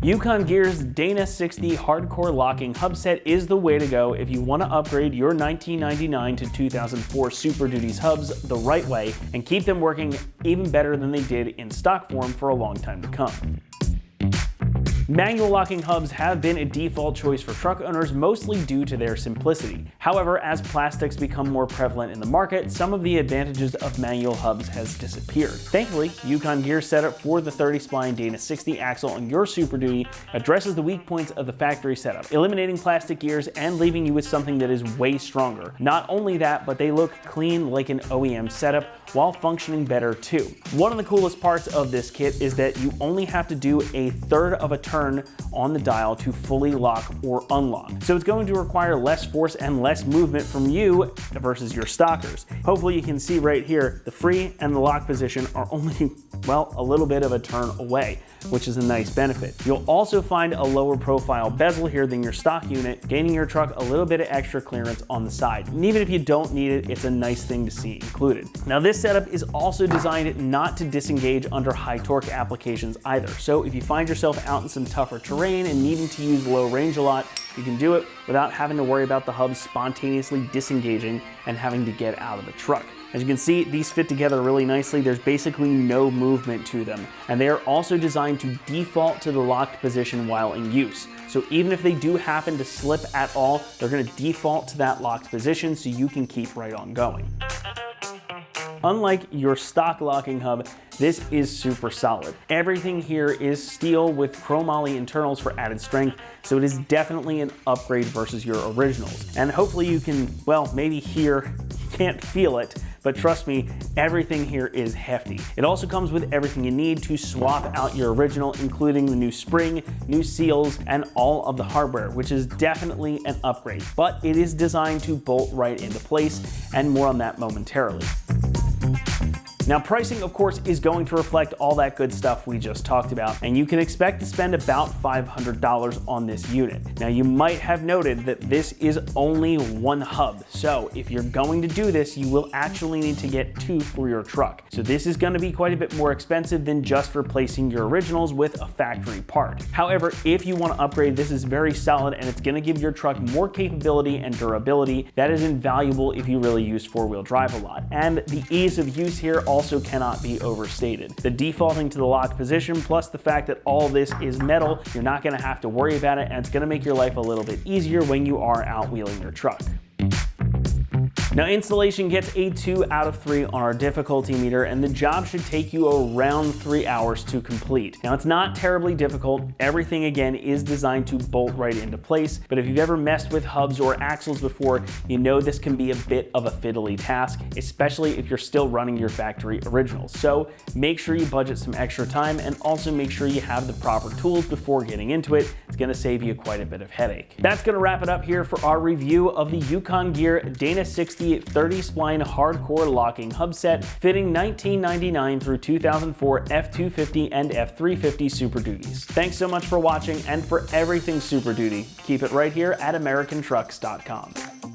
Yukon Gear's Dana 60 hardcore locking hub set is the way to go if you want to upgrade your 1999 to 2004 Super Duties hubs the right way and keep them working even better than they did in stock form for a long time to come. Manual locking hubs have been a default choice for truck owners, mostly due to their simplicity. However, as plastics become more prevalent in the market, some of the advantages of manual hubs has disappeared. Thankfully, Yukon Gear's setup for the 30-spline Dana 60 axle on your Super Duty addresses the weak points of the factory setup, eliminating plastic gears and leaving you with something that is way stronger. Not only that, but they look clean like an OEM setup while functioning better too. One of the coolest parts of this kit is that you only have to do a third of a turn on the dial to fully lock or unlock. So it's going to require less force and less movement from you versus your stockers. Hopefully you can see right here, the free and the lock position are only, well, a little bit of a turn away, which is a nice benefit. You'll also find a lower profile bezel here than your stock unit, gaining your truck a little bit of extra clearance on the side. And even if you don't need it, it's a nice thing to see included. Now this setup is also designed not to disengage under high torque applications either. So if you find yourself out in some tougher terrain and needing to use low range a lot, you can do it without having to worry about the hub spontaneously disengaging and having to get out of the truck. As you can see, these fit together really nicely. There's basically no movement to them. And they are also designed to default to the locked position while in use. So even if they do happen to slip at all, they're going to default to that locked position so you can keep right on going. Unlike your stock locking hub, this is super solid. Everything here is steel with chromoly internals for added strength, so it is definitely an upgrade versus your originals. And hopefully you can, well, maybe hear, you can't feel it, but trust me, everything here is hefty. It also comes with everything you need to swap out your original, including the new spring, new seals, and all of the hardware, which is definitely an upgrade. But it is designed to bolt right into place, and more on that momentarily. Now pricing, of course, is going to reflect all that good stuff we just talked about, and you can expect to spend about $500 on this unit. Now you might have noted that this is only one hub, so if you're going to do this, you will actually need to get two for your truck. So this is going to be quite a bit more expensive than just replacing your originals with a factory part. However, if you want to upgrade, this is very solid and it's going to give your truck more capability and durability that is invaluable if you really use four-wheel drive a lot. And the ease of use here also cannot be overstated. The defaulting to the lock position, plus the fact that all this is metal, you're not going to have to worry about it, and it's going to make your life a little bit easier when you are out wheeling your truck. Now installation gets a 2 out of 3 on our difficulty meter, and the job should take you around 3 hours to complete. Now it's not terribly difficult. Everything again is designed to bolt right into place, but if you've ever messed with hubs or axles before, you know this can be a bit of a fiddly task, especially if you're still running your factory originals. So make sure you budget some extra time and also make sure you have the proper tools before getting into it. It's going to save you quite a bit of headache. That's going to wrap it up here for our review of the Yukon Gear Dana 60 30-spline hardcore locking hub set fitting 1999 through 2004 F-250 and F-350 Super Duties. Thanks so much for watching, and for everything Super Duty, keep it right here at AmericanTrucks.com.